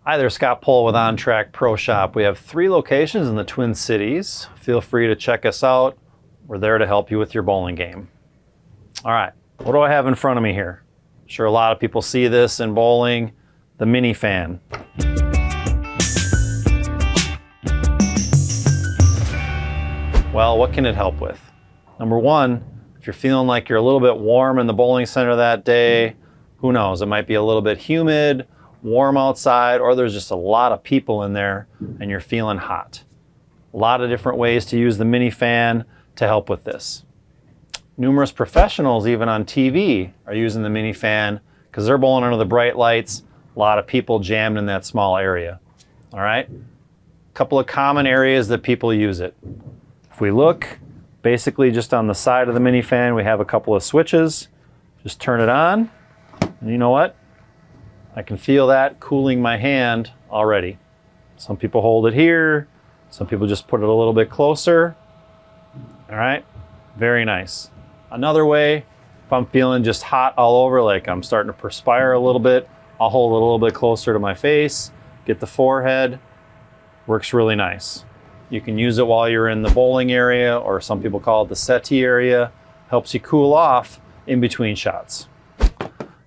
Hi there, Scott Pohl with On Track Pro Shop. We have 3 locations in the Twin Cities. Feel free to check us out. We're there to help you with your bowling game. All right, what do I have in front of me here? I'm sure a lot of people see this in bowling, the mini fan. Well, what can it help with? Number one, if you're feeling like you're a little bit warm in the bowling center that day, who knows, it might be a little bit humid, warm outside, or there's just a lot of people in there and you're feeling hot. A lot of different ways to use the mini fan to help with this. Numerous professionals, even on TV, are using the mini fan because they're bowling under the bright lights, a lot of people jammed in that small area. All right, a couple of common areas that people use it. If we look, basically just on the side of the mini fan, we have a couple of switches. Just turn it on, and you know what? I can feel that cooling my hand already. Some people hold it here. Some people just put it a little bit closer. All right, very nice. Another way, if I'm feeling just hot all over, like I'm starting to perspire a little bit, I'll hold it a little bit closer to my face, get the forehead. Works really nice. You can use it while you're in the bowling area, or some people call it the settee area. Helps you cool off in between shots.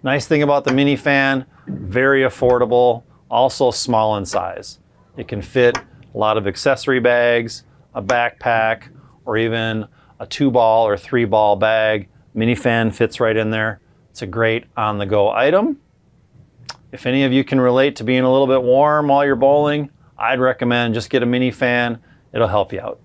Nice thing about the mini fan, very affordable, also small in size. It can fit a lot of accessory bags, a backpack, or even a 2-ball or 3-ball bag. Mini fan fits right in there. It's a great on-the-go item. If any of you can relate to being a little bit warm while you're bowling, I'd recommend just get a mini fan. It'll help you out.